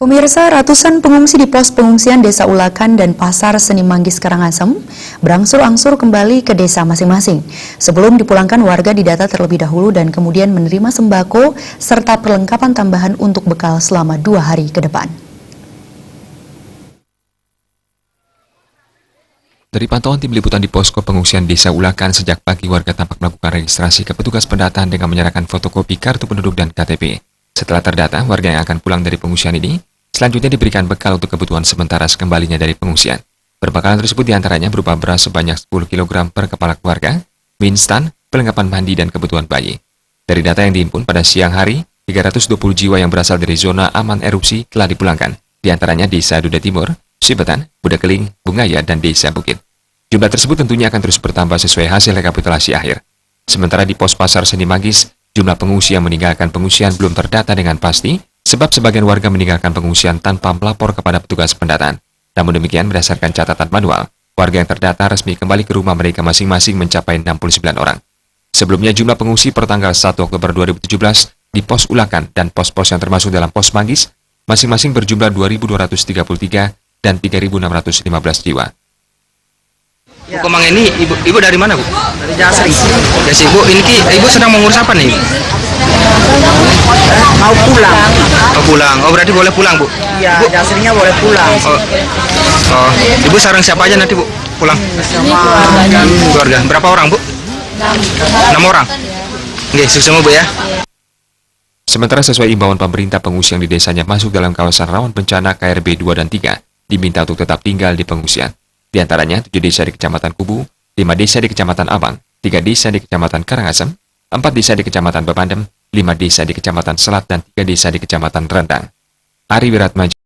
Pemirsa, ratusan pengungsi di pos pengungsian Desa Ulakan dan Pasar Seni Manggis Karangasem berangsur-angsur kembali ke desa masing-masing. Sebelum dipulangkan, warga didata terlebih dahulu dan kemudian menerima sembako serta perlengkapan tambahan untuk bekal selama 2 hari ke depan. Dari pantauan tim liputan di posko pengungsian Desa Ulakan, sejak pagi warga tampak melakukan registrasi ke petugas pendataan dengan menyerahkan fotokopi kartu penduduk dan KTP. Setelah terdata, warga yang akan pulang dari pengungsian ini selanjutnya diberikan bekal untuk kebutuhan sementara sekembalinya dari pengungsian. Perbekalan tersebut diantaranya berupa beras sebanyak 10 kg per kepala keluarga, mie instan, perlengkapan mandi, dan kebutuhan bayi. Dari data yang dihimpun pada siang hari, 320 jiwa yang berasal dari zona aman erupsi telah dipulangkan, diantaranya Desa Duda Timur, Sibetan, Budakeling, Bungaya, dan Desa Bukit. Jumlah tersebut tentunya akan terus bertambah sesuai hasil rekapitulasi akhir. Sementara di pos Pasar Seni Manggis, jumlah pengungsi yang meninggalkan pengungsian belum terdata dengan pasti, sebab sebagian warga meninggalkan pengungsian tanpa melapor kepada petugas pendataan. Namun demikian, berdasarkan catatan manual, warga yang terdata resmi kembali ke rumah mereka masing-masing mencapai 69 orang. Sebelumnya, jumlah pengungsi per tanggal 1 Oktober 2017 di pos Ulakan dan pos-pos yang termasuk dalam pos Manggis, masing-masing berjumlah 2.233 dan 3.615 jiwa. Bu Komang ini ibu dari mana, Bu? Dari Jasri. Jasri, Bu, ini ibu sedang mengurus apa nih? Mau pulang. Oh, pulang. Oh, berarti boleh pulang, Bu? Iya, Jasrinya boleh pulang. Oh, ibu sarang siapa aja nanti, Bu? Pulang? Sama Keluarga. Berapa orang, Bu? 6 orang. Oke, sukses semua, Bu, ya. Sementara sesuai imbauan pemerintah, pengungsi yang di desanya masuk dalam kawasan rawan bencana KRB 2 dan 3 diminta untuk tetap tinggal di pengungsian. Di antaranya 7 desa di Kecamatan Kubu, 5 desa di Kecamatan Abang, 3 desa di Kecamatan Karangasem, 4 desa di Kecamatan Bepandem, 5 desa di Kecamatan Selat, dan 3 desa di Kecamatan Rendang. Ari Wiratmaja.